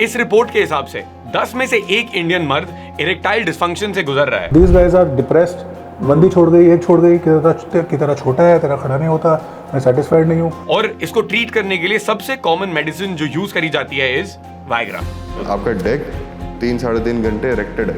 इस रिपोर्ट के हिसाब से 10 में से 1 इंडियन मर्द इरेक्टाइल डिसफंक्शन से गुजर रहा है। These guys are depressed. बंदी छोड़ गई, एक छोड़ गई कि तेरा छोटा है, तेरा खड़ा नहीं होता, मैं सेटिस्फाइड नहीं हूँ। और इसको ट्रीट करने के लिए सबसे कॉमन मेडिसिन जो यूज करी जाती है इज वाइग्रा। आपका डेक 3-3.5 घंटे इरेक्टेड है,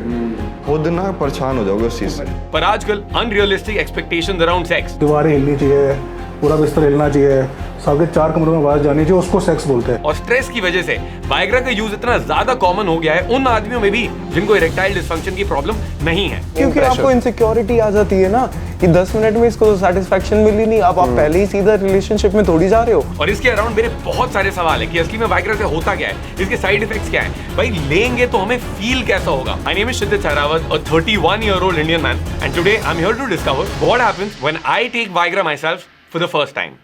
खुद ना परेशान हो जाओगे उस चीज से। पर आजकल अनरियलिस्टिक एक्सपेक्टेशंस अराउंड सेक्स, दीवारें हिलनी चाहिए, पूरा बिस्तर हिलना चाहिए, साढ़े 4 कमरों में आवाज जानी चाहिए, उसको सेक्स बोलते हैं। और स्ट्रेस की वजह से वाइग्रा का यूज इतना ज्यादा कॉमन हो गया है उन आदमियों में भी जिनको इरेक्टाइल डिसफंक्शन की प्रॉब्लम नहीं है। क्योंकि आपको इनसिक्योरिटी आ जाती है ना कि 10 मिनट में इसको सेटिस्फेक्शन मिली नहीं, अब आप पहले ही सीधा रिलेशनशिप में थोड़ी जा रहे हो। और इसके अराउंड मेरे बहुत सारे सवाल है कि असली में वाइग्रा से होता क्या है, इसके साइड इफेक्ट्स क्या है, भाई लेंगे तो हमें फील कैसा होगा। माय नेम इज शिद्दत Sehrawat, a 31-year-old Indian man, and today I'm here to discover what happens when I take Viagra myself for the first time.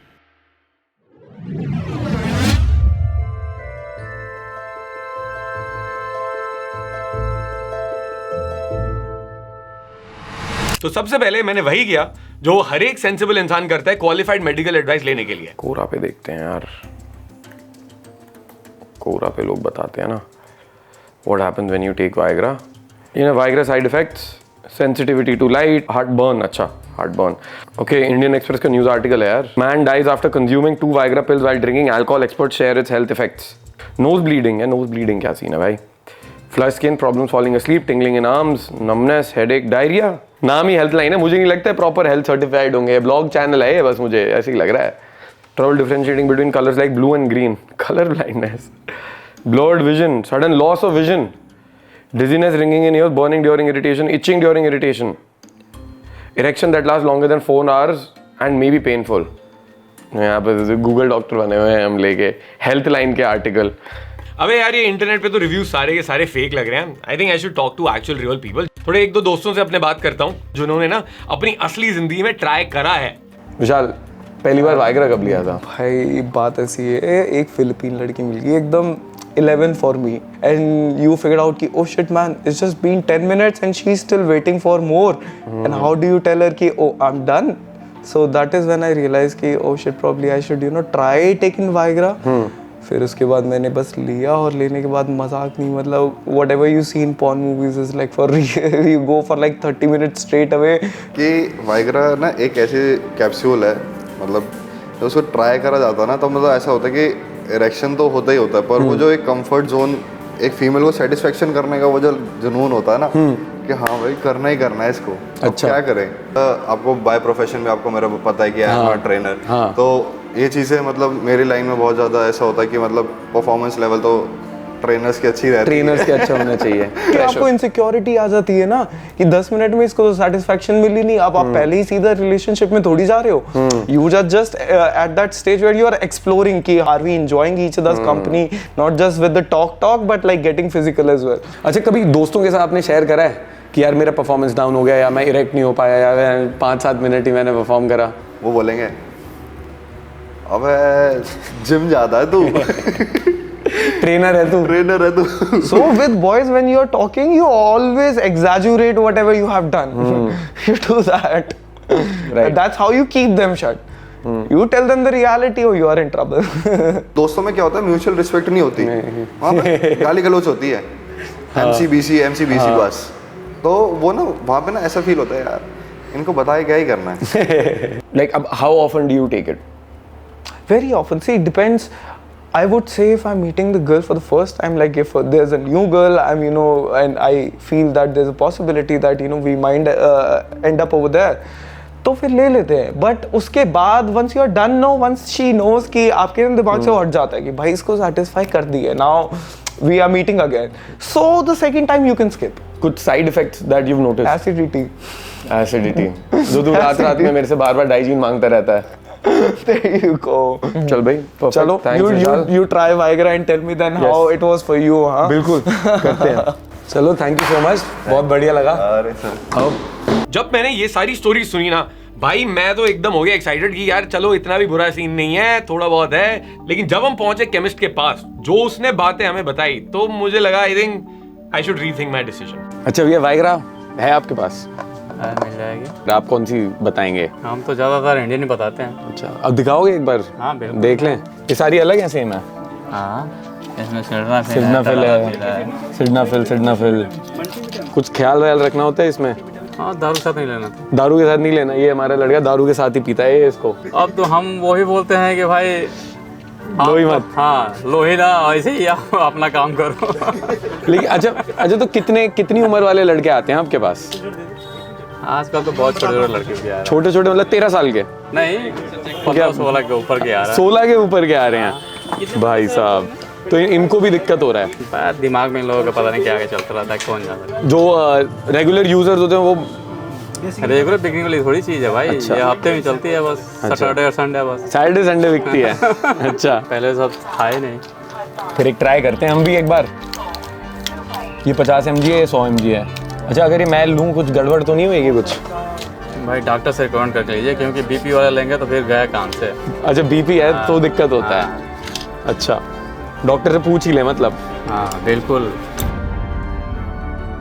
तो सबसे पहले मैंने वही किया जो हर एक सेंसिबल इंसान करता है क्वालिफाइड मेडिकल एडवाइस लेने के लिए। कोरा पे देखते हैं यार, कोरा पे लोग बताते हैं ना what happens when you take Viagra. Viagra side effects, sensitivity to light, heartburn. अच्छा, heartburn. Okay, Indian Express का न्यूज़ आर्टिकल है यार। Man dies after consuming 2 Viagra pills while drinking alcohol. Experts share its health effects. Nose bleeding है, nose bleeding क्या scene है भाई? Flush skin, problems falling asleep, tingling in arms, numbness, headache, diarrhea. नाम ही helpline है, मुझे नहीं लगता है प्रॉपर हेल्थ सर्टिफाइड होंगे। ब्लॉग चैनल है ये, बस मुझे ऐसे ही लग रहा है। Trouble differentiating between colors like blue and green. Color blindness. Blurred vision, sudden loss of vision. Dizziness, ringing in ears, burning during irritation, itching during irritation. Erection that lasts longer than 4 hours and may be painful. यहाँ पे Google doctor बने हुए हैं हम लेके health line के article. अबे यार ये इंटरनेट पे तो रिव्यूज सारे के सारे फेक लग रहे हैं। I think I should talk to actual real people. थोड़े 1-2 दोस्तों से अपने बात करता हूँ जिन्होंने ना अपनी असली जिंदगी में ट्राई करा है। विशाल, पहली बार वाइग्रा कब लिया था? भाई बात ऐसी है, एक फिलिपीन लड़की मिल गई एकदम 11 for me and you figured out कि oh shit man it's just been 10 minutes and she's still waiting for more and how do you tell her कि oh I'm done. So that is when I realized कि oh shit probably I should try taking Viagra. फिर उसके बाद मैंने बस लिया और लेने के बाद मजाक नहीं, मतलब whatever you see in porn movies is like for real. You go for like 30 minutes straight away. कि वाइग्रा ना एक ऐसी कैप्सूल है, मतलब जब उसको ट्राई करा जाता है ना तो मतलब ऐसा होता है कि इरेक्शन तो होता ही होता है, पर वो जो एक कंफर्ट जोन एक फीमेल को सेटिस्फेक्शन करने का वो जो जुनून होता है ना कि हाँ भाई करना ही करना है इसको। अच्छा क्या करें, आपको बाय प्रोफेशन में आपको मेरा पता है कि आई एम नॉट ट्रेनर, तो ये चीज़ें मतलब मेरी लाइन में बहुत ज़्यादा ऐसा होता है कि मतलब परफॉर्मेंस लेवल तो ट्रेनर्स की अच्छी रहती है, ट्रेनर्स के अच्छा होना चाहिए। कि आपको इनसिक्योरिटी आ जाती है ना कि 10 मिनट में इसको सेटिस्फेक्शन मिली नहीं, अब आप पहले ही सीधा रिलेशनशिप में थोड़ी जा रहे हो। You just at that stage where you are exploring कि are we enjoying each others company, not just with the talk but like getting physical as well. अच्छा, कभी दोस्तों के साथ आपने शेयर करा है कि यार मेरा परफॉर्मेंस डाउन हो गया या मैं इरेक्ट नहीं हो पाया या 5-7 मिनट ही मैंने परफॉर्म करा? वो बोलेंगे अबे जिम जाता है तू, ट्रेनर है तू। So with boys when you are talking you always exaggerate whatever you have done. You do that. Right. That's how you keep them shut. You tell them the reality or you are in trouble. दोस्तों में क्या होता है, mutual respect नहीं होती, वहाँ पे गाली गलौज होती है, MCBC बस। तो वो ना वहाँ पे ना ऐसा फील होता है यार इनको बताए क्या ही करना है। Like अब how often do you take it? Very often. See, it depends. I would say if I'm meeting the girl for the first time, like if there's a new girl, and I feel that there's a possibility that we might end up over there, तो फिर ले लेते हैं। But उसके बाद once you are done, once she knows कि आपके दिमाग से हट जाता है कि भाई इसको satisfy कर दिया, now we are meeting again, so the second time you can skip. कुछ side effects that you've noticed? Acidity. जो तू रात में मेरे से बार डाइजीन मांगता रहता है। There you go. चल भाई, चलो you try Viagra and tell me then how it was for you, हाँ? बिल्कुल करते हैं। चलो, थैंक यू सो मच, बहुत बढ़िया लगा। अरे सर, जब मैंने ये सारी स्टोरी सुनी ना भाई मैं तो एकदम हो गया एक्साइटेड कि यार चलो इतना भी बुरा सीन नहीं है, थोड़ा बहुत है। लेकिन जब हम पहुंचे केमिस्ट के पास, जो उसने बातें हमें बताई, तो मुझे लगा आई think I should rethink my decision. अच्छा भैया, वाइग्रा है आपके पास? मिल जाएगी। आप कौन सी बताएंगे? हम तो ज़्यादातर इंडियन ही बताते हैं। अच्छा, अब दिखाओगे एक बार? हाँ बिल्कुल। देख लें, ये सारी अलग हैं सेम है? हाँ इसमें सिडनाफिल सिडनाफिल है, है, सिडनाफिल। कुछ ख्याल व्याल रखना होता है इसमें? हाँ दारू के साथ नहीं लेना था। दारू के साथ नहीं लेना। ये हमारा लड़का दारू के साथ ही पीता है इसको। अब तो हम वही बोलते हैं कि भाई लो ही आप- मत। हाँ लो ही ना, ऐसे ही आप अपना काम करो। लेकिन अच्छा तो कितनी उम्र वाले लड़के आते हैं आपके पास? आजकल तो बहुत छोटे छोटे लड़के भी आ रहे छोटे छोटे मतलब 13 साल के? हैं। नहीं 15-16 के ऊपर के आ रहा 16 के ऊपर के आ रहे हैं भाई साहब। तो इनको भी दिक्कत हो रहा है? है। दिमाग में इन लोगों का पता नहीं क्या आगे चलता रहता है, कौन जाता है। जो रेगुलर यूजर्स होते हैं वो रेगुलर बिकने वाली थोड़ी चीज़ है भाई। ये हफ्ते में चलती है बस, सैटरडे और संडे बस। सैटरडे संडे बिकती है। अच्छा, पहले सब खाए नहीं। फिर एक ट्राई करते हैं हम भी एक बार। ये 50 mg है, 100 mg है। अच्छा, अगर ये मैं लूँ कुछ गड़बड़ तो नहीं होगी कुछ? भाई डॉक्टर से रिकमेंड कर लीजिए, क्योंकि बीपी वाला लेंगे तो फिर गया काम से। अच्छा, बीपी है तो दिक्कत होता है। अच्छा, डॉक्टर से पूछ ही ले मतलब। हाँ बिल्कुल।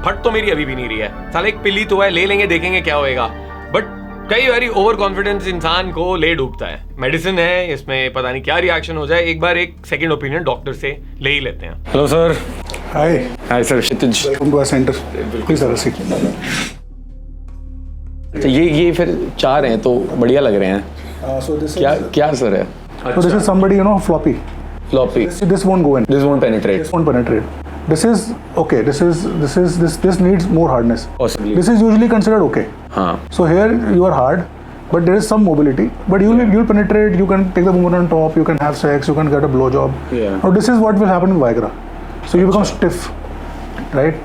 फट तो मेरी अभी भी नहीं रही है। साला एक पिली तो है, ले लेंगे देखेंगे क्या होएगा। बट कई बारी ओवर कॉन्फिडेंस इंसान को ले डूबता है। मेडिसिन है, इसमें पता नहीं क्या रिएक्शन हो जाए। एक बार एक सेकंड ओपिनियन डॉक्टर से ले ही लेते हैं। Hello sir. Hi, hi sir, Kshitij. Welcome to our centre, please have a seat. अच्छा, ये फिर 4 हैं तो बढ़िया लग रहे हैं। सो दिस क्या सर है? This is somebody, you know, floppy. Floppy. This won't go in. This won't penetrate. This won't penetrate. This is okay. This needs more hardness. Possibly. This is usually considered okay. हाँ। So here you are hard, but there is some mobility. But you'll penetrate. You can take the woman on top. You can have sex. You can get a blowjob. Yeah. Now this is what will happen with Viagra. So you become stiff, right?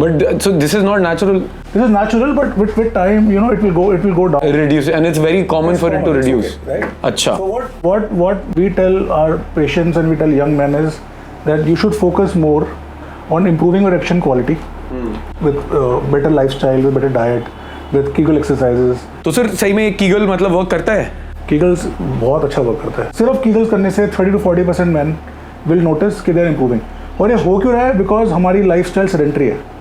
But so this is not natural. This is natural, but with time, you know, it will go down. Reduce, and it's very common for it to It's reduce. okay, right? अच्छा। So what we tell our patients and we tell young men is that you should focus more on improving your erection quality with better lifestyle, with better diet, with Kegel exercises. तो sir सही में Kegel मतलब work करता है? Kegels बहुत अच्छा work करता है। सिर्फ Kegels करने से 30 to 40% men will notice कि they are improving. और ये हो क्यों रहा है? Because हमारी lifestyle sedentary है।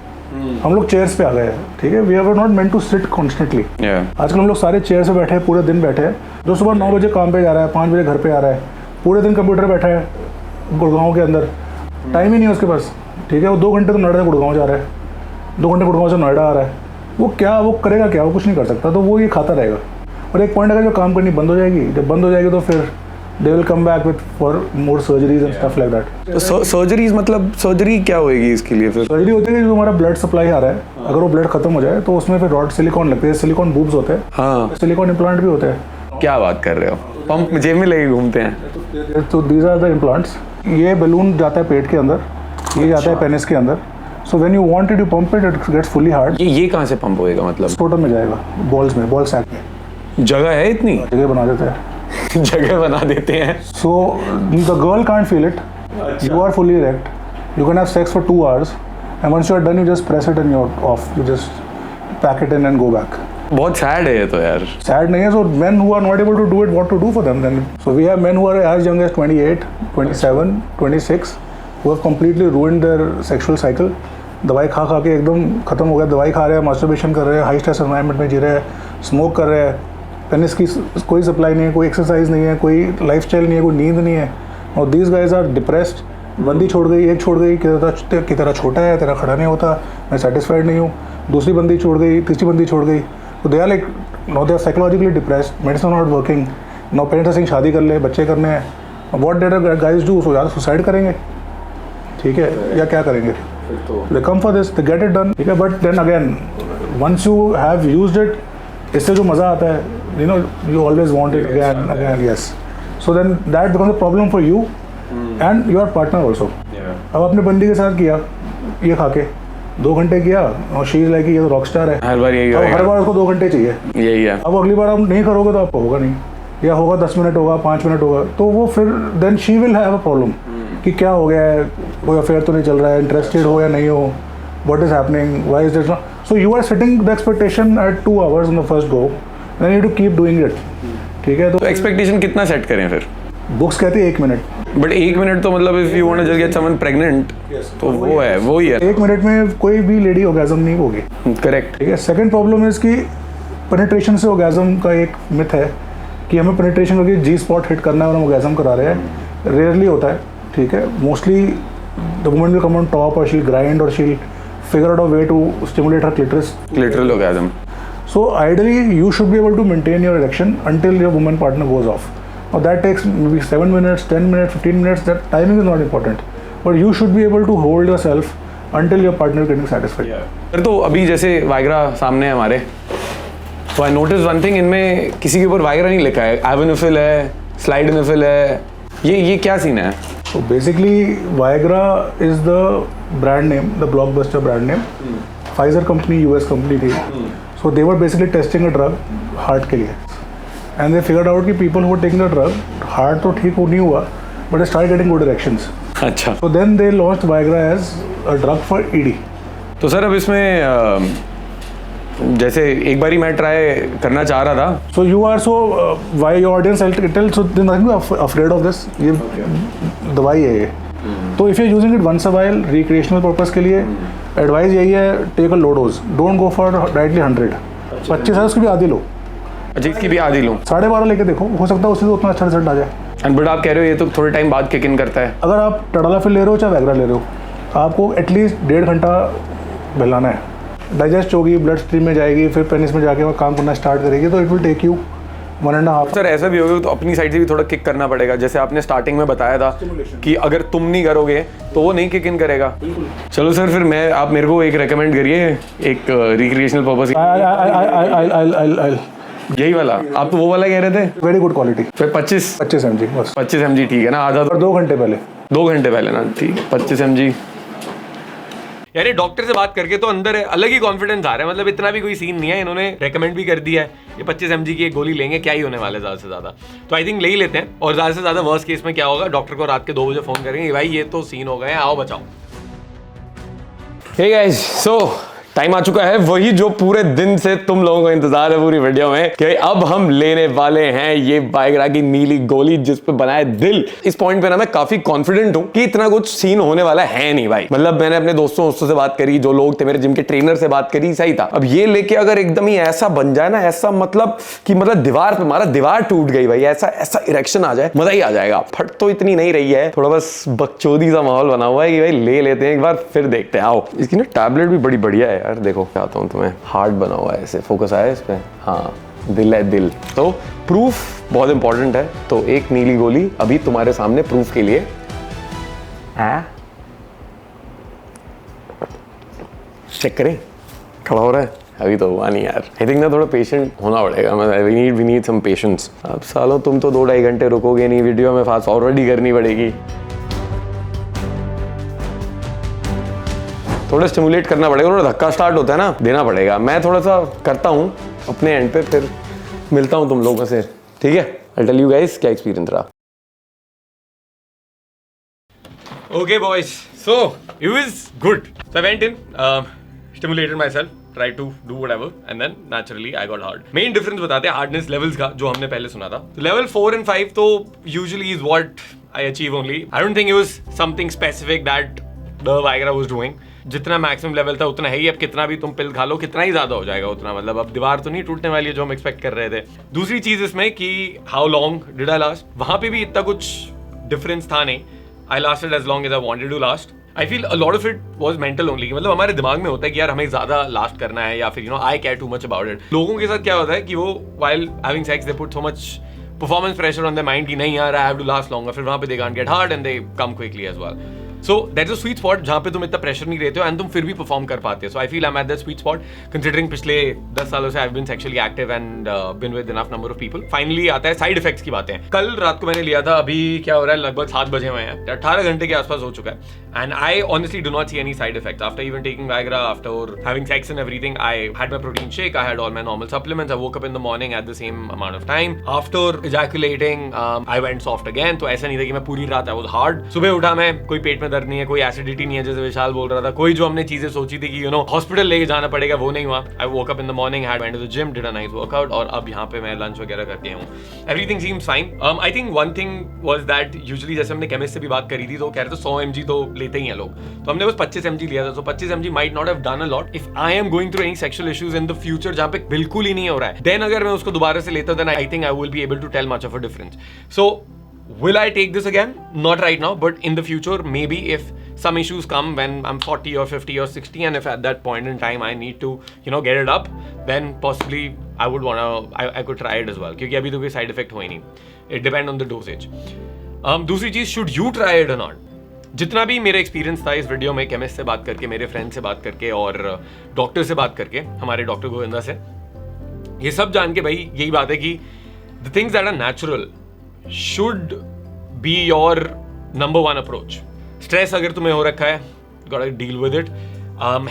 हम लोग चेयर्स पे आ गए हैं, ठीक है। We are not meant to sit constantly. आजकल हम लोग सारे चेयर्स पे बैठे हैं, पूरे दिन बैठे हैं। जो सुबह 9 बजे काम पे जा रहा है, 5 बजे घर पे आ रहा है, पूरे दिन कंप्यूटर बैठा है गुड़गांव के अंदर, टाइम ही नहीं है उसके पास, ठीक है। वो 2 घंटे तो नोएडा से गुड़गांव जा रहा है, 2 घंटे गुड़गांव से नोएडा आ रहा है। वो करेगा क्या? वो कुछ नहीं कर सकता। तो वो ये खाता रहेगा। और एक पॉइंट अगर जो काम करनी बंद हो जाएगी, जब बंद हो जाएगी तो फिर they will come back with for more surgeries and stuff like that. तो सर्जरीज मतलब सर्जरी क्या होएगी इसके लिए फिर? सर्जरी होती है कि जो हमारा ब्लड सप्लाई आ रहा है, अगर वो ब्लड खत्म हो जाए तो उसमें फिर रॉड सिलिकॉन लगते हैं। सिलिकॉन बूब्स होते हैं, हाँ। सिलिकॉन इम्प्लांट भी होते हैं। क्या बात कर रहे हो? पंप जेब में लेके घूमते हैं? तो दीज आर द इम्प्लांट्स। ये बैलून जाता है पेट के अंदर, ये जाता है पेनिस के अंदर। So when you want it, you pump it, it gets fully hard. ये कहाँ से पंप होएगा मतलब? स्क्रोटम में जाएगा, बॉल्स में, बॉल सैक में जगह है इतनी? जगह बना देता है। जगह बना देते हैं। So the girl can't feel it. You are fully erect. You can have sex for 2 hours, and once you are done, you just press it and you're off. You just pack it in and go back. बहुत sad है ये तो यार। Sad नहीं है. So men who are not able to do it, what to do for them then? So we have men who are as young as 28, 27, 26, who have completely ruined their sexual cycle. दवाई खा के एकदम खत्म हो गया। दवाई खा रहे हैं, मास्टरबेशन कर रहे हैं, हाई स्ट्रेस एनवायरनमेंट में जी रहे हैं, स्मोक कर रहे हैं, पेनिस की कोई सप्लाई नहीं है, कोई एक्सरसाइज नहीं है, कोई लाइफस्टाइल नहीं है, कोई नींद नहीं है। और दीज गाइज आर डिप्रेस्ड। बंदी छोड़ गई, एक छोड़ गई कि तेरा छोटा है, तेरा खड़ा नहीं होता, मैं सेटिस्फाइड नहीं हूँ। दूसरी बंदी छोड़ गई, तीसरी बंदी छोड़ गई। तो they are like, no they are psychologically depressed, medicine not working, no parents सिंह शादी कर ले, बच्चे करने हैं। What did guys do? So ज़्यादा सुसाइड करेंगे, ठीक है, या क्या करेंगे? They come for this, they get it done, ठीक है। But then again, once you have used it, इससे जो मज़ा आता है, you know, you always want it again, yes. So then that becomes a problem for you and your partner also. अब अपने बंदी के साथ किया, ये खा के 2 घंटे किया और शी इज लाइक ये तो रॉक स्टार है, हर बार यही अब हर होएगा। बार उसको 2 घंटे चाहिए। यही है। अब अगली बार आप नहीं करोगे तो आपको होगा नहीं, या होगा 10 मिनट होगा, 5 मिनट होगा, तो वो फिर then she will have a problem कि क्या हो गया है, कोई अफेयर तो नहीं चल रहा है, इंटरेस्टेड हो या नहीं हो, what is happening, why is this. So you are setting the expectation at 2 hours on the first go, then you need to keep doing it, ठीक है। तो एक्सपेक्टेशन कितना सेट करें फिर? बुक्स कहती है 1 मिनट, बट 1 मिनट तो मतलब if you want to just get someone pregnant तो वो है, वो ही है। 1 मिनट में कोई भी लेडी ऑर्गेजम नहीं होगी, करेक्ट। ठीक है। सेकंड प्रॉब्लम है इसकी, पेनिट्रेशन से ऑर्गेजम का एक मिथ है कि हमें पेनिट्रेशन करके जी स्पॉट हिट करना है और हम ऑर्गेजम करा रहे हैं। रेयरली होता है, ठीक है, mostly the woman will come on top और शील ग्राइंड और she'll figure out a way to stimulate her clitoris. Clitoral orgasm. So ideally, you should be able to maintain your erection until your woman partner goes off. Now that takes maybe 7 minutes, 10 minutes, 15 minutes. That timing is not important, but you should be able to hold yourself until your partner is getting satisfied. Sir तो अभी जैसे Viagra सामने है हमारे, तो I notice one thing, इनमें किसी के ऊपर वाइग्रा नहीं लिखा है. एवनिफिल है, स्लाइडनिफिल है, ये क्या सीन है? So basically, Viagra is the brand name, the blockbuster brand name. Pfizer company, US company थी. So they were basically testing a drug heart के लिए, and they figured out कि people who were taking the drug heart तो ठीक नहीं हुआ, but they started getting good erections. अच्छा, So then they launched Viagra as a drug for ED. तो sir अब इसमें जैसे एक बारी मैं ट्राई करना चाह रहा था. So you are so why your audience I'll tell, so they're not afraid of this. ये दवाई है ये. तो if you're using it once a while recreational purpose के लिए, एडवाइस यही है, take a low dose, don't go for directly 100. 25 है उसकी भी आधी लो. अच्छा, इसकी भी आधी लूँ? 12.5 लेके देखो, हो सकता है उससे तो उतना अच्छा रिजल्ट आ जाए. एंड बट आप कह रहे हो ये तो थोड़े टाइम बाद किक इन करता है. अगर आप टडालाफिल ले रहे हो चाहे वैग्रा ले रहे हो, आपको एटलीस्ट 1.5 घंटा बहलाना है. डाइजेस्ट होगी, ब्लड स्ट्रीम में जाएगी, फिर पेनिस में जाके वो काम करना स्टार्ट करेगी, तो it will take you 1.5. Sir ऐसा भी होगा तो अपनी साइड से भी थोड़ा किक करना पड़ेगा. जैसे आपने स्टार्टिंग में बताया था कि अगर तुम नहीं करोगे तो वो नहीं किक इन करेगा. चलो सर, फिर आप मेरे को एक रेकमेंड करिए, एक रिक्रिएशनल पर्पस. यही वाला? आप तो वो वाला कह रहे थे. Very good quality. फिर 25 mg बस. 25 mg ठीक है ना, आधा और 2 घंटे पहले. 2 घंटे पहले ना, ठीक है. 25 mg. यार डॉक्टर से बात करके तो अंदर अलग ही कॉन्फिडेंस आ रहा है. मतलब इतना भी कोई सीन नहीं है, इन्होंने रेकमेंड भी कर दिया है. ये 25 mg की एक गोली लेंगे, क्या ही होने वाला है ज़्यादा से ज़्यादा. तो आई थिंक ले ही लेते हैं. और ज़्यादा से ज़्यादा वर्स्ट केस में क्या होगा, डॉक्टर को रात के 2 बजे फ़ोन करेंगे, भाई ये तो सीन हो गए, आओ बचाओ. हे गाइस, सो टाइम आ चुका है वही जो पूरे दिन से तुम लोगों को इंतजार है पूरी वीडियो में, कि अब हम लेने वाले हैं ये वाइग्रा की नीली गोली जिस पे बनाए दिल. इस पॉइंट पे ना मैं काफी कॉन्फिडेंट हूं कि इतना कुछ सीन होने वाला है नहीं भाई. मतलब मैंने अपने दोस्तों से बात करी, जो लोग थे मेरे जिम के ट्रेनर से बात करी, सही था. अब ये लेके अगर एकदम ही ऐसा बन जाए ना, ऐसा मतलब कि मतलब दीवार पे मारा, दीवार टूट गई भाई, ऐसा इरेक्शन आ जाए, मजा ही आ जाएगा. फट तो इतनी नहीं रही है, थोड़ा बस बकचोदी सा माहौल बना हुआ है कि भाई ले लेते हैं एक बार, फिर देखते हैं. आओ, इसकी ना टैबलेट भी बड़ी बढ़िया है यार. देखो आता हूँ तुम्हें, हार्ट बना हुआ है, ऐसे फोकस आया इस पे. हाँ, दिल है दिल. तो प्रूफ बहुत इंपॉर्टेंट है. तो एक नीली गोली अभी तुम्हारे सामने प्रूफ के लिए. चेक करें, खड़ा हो रहा है अभी तो हुआ नहीं यार. आई थिंक ना थोड़ा पेशेंट होना पड़ेगा. We need some patience. अब सालों तुम तो 2-2.5 घंटे रुकोगे नहीं, वीडियो में फास्ट फॉरवर्ड ही करनी पड़ेगी. थोड़ा स्टिमुलेट करना पड़ेगा, थोड़ा धक्का स्टार्ट होता है ना, देना पड़ेगा. मैं थोड़ा सा करता हूँ अपने एंड पे, फिर मिलता हूँ तुम लोगों से, ठीक है? आई टेल यू गाइस क्या एक्सपीरियंस रहा. Okay boys, so it was good. So I went in, stimulated myself, tried to do whatever, and then naturally I got hard. Main difference बताते हैं hardness levels का, जो हमने पहले सुना था. So level 4 and 5 तो usually is what I achieve only. I don't think it was something specific that the Viagra was doing. जितना मैक्सिमम लेवल था उतना है ही. अब कितना भी तुम पिल खा लो, कितना ही ज्यादा हो जाएगा उतना. मतलब अब दीवार तो नहीं टूटने वाली है जो हम एक्सपेक्ट कर रहे थे. दूसरी चीज इसमें कि how long did I last, वहां पे भी इतना कुछ डिफरेंस था नहीं. I lasted as long as I wanted to last. I feel a lot of it was mental only. मतलब हमारे दिमाग में होता है कि यार हमें ज्यादा लास्ट करना है, या फिर I care too much about it. लोगों के साथ क्या होता है कि वो while having sex they put so much performance pressure on their mind कि नहीं यार I have to last longer. फिर वहाँ पे they can't get hard and they come quickly as well. So that's a sweet spot जहाँ पे तुम इतना प्रेशर नहीं रहते हो एंड तुम फिर भी परफॉर्म कर पाते हो. So I feel I'm at that sweet spot considering पिछले 10 सालों से I've been sexually active and been with enough number of people. Finally आता है साइड इफेक्ट्स की बातें. कल रात को मैंने लिया था, अभी क्या हो रहा है, लगभग 7 बजे हुए हैं, 18 घंटे के आसपास हो चुका है. And I honestly do not see any side effects after even taking Viagra, after having sex and everything. I had my protein shake, I had all my normal supplements. I woke up in the morning at the same amount of time. After ejaculating, I went soft again. तो ऐसा नहीं था कि मैं पूरी रात I was hard. सुबह उठा मैं, कोई पेट में दर्द नहीं है, कोई एसिडिटी नहीं है जैसे विशाल बोल रहा था, कोई जो हमने चीजें सोची थी कि हॉस्पिटल लेके जाना पड़ेगा वो नहीं हुआ. I woke up in the morning, had went to the gym, did a nice workout, और अब यहाँ पे मैं लंच वगैरह करके हूँ. Everything seems fine. I think one thing was that usually जैसे हमने केमिस्ट से भी बात करी थी तो कह रहे थे 100 mg तो लेते ही हैं लोग, तो हमने बस 25 mg लिया था. तो 25 mg might not have done a lot. If I am going through any sexual issues in the future जहाँ पे बिल्कुल ही नहीं हो रहा है, then अगर मैं उसको दोबारा से लेता हूँ then I think I will be able to tell much of a difference. So Will I take this again? Not right now, but in the future, maybe if some issues come when I'm 40 or 50 or 60, and if at that point in time I need to, get it up, then possibly I would I could try it as well. क्योंकि अभी तो कोई side effect हो ही नहीं. It depends on the dosage. दूसरी चीज, should you try it or not? जितना भी मेरा एक्सपीरियंस था इस वीडियो में, केमिस्ट से बात करके, मेरे फ्रेंड से बात करके और डॉक्टर से बात करके, हमारे डॉक्टर गोविंदा से, ये सब जान के भाई यही बात है कि the things that are natural should be your number one approach. Stress अगर तुम्हें हो रखा है, you got to deal with it.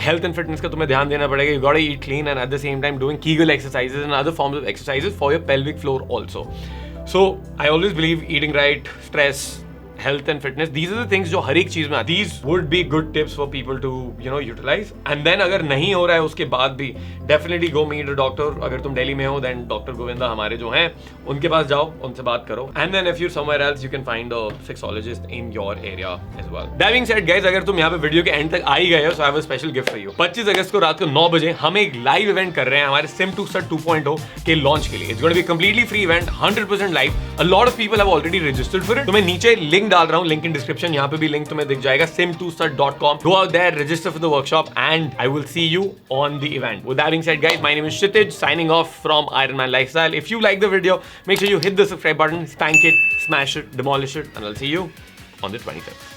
Health and fitness का तुम्हें ध्यान देना पड़ेगा. You got to eat clean and at the same time doing Kegel exercises and other forms of exercises for your pelvic floor also. So I always believe eating right, stress, health and fitness, these are the things जो हर एक चीज में, these would be good tips for people to utilize. And then अगर नहीं हो रहा है उसके बाद भी definitely go meet a doctor. अगर तुम दिल्ली में हो then डॉक्टर गोविंदा हमारे जो हैं उनके पास जाओ, उनसे बात करो. And then if you're somewhere else you can find a sexologist in your area as well. That being said guys, अगर तुम यहाँ पे वीडियो के एंड तक आ ही गए हो, so I have a special gift for you. 25 अगस्त को रात को 9 बजे हम एक लाइव इवेंट कर रहे हैं हमारे Sim2Stud 2.0 के लॉन्च के लिए. It's going to be a completely free event, 100% live. A lot of people have already registered for it. तो मैं नीचे लिंक डाल रहा हूँ, लिंक इन डिस्क्रिप्शन, यहाँ पे भी लिंक तुम्हें दिख जाएगा, sim2stud.com. Go out there, register for the workshop, and I will see you on the event. With that being said, guys, my name is Kshitij, signing off from Iron Man Lifestyle. If you like the video, make sure you hit the subscribe button, spank it, smash it, demolish it, and I'll see you on the 25th.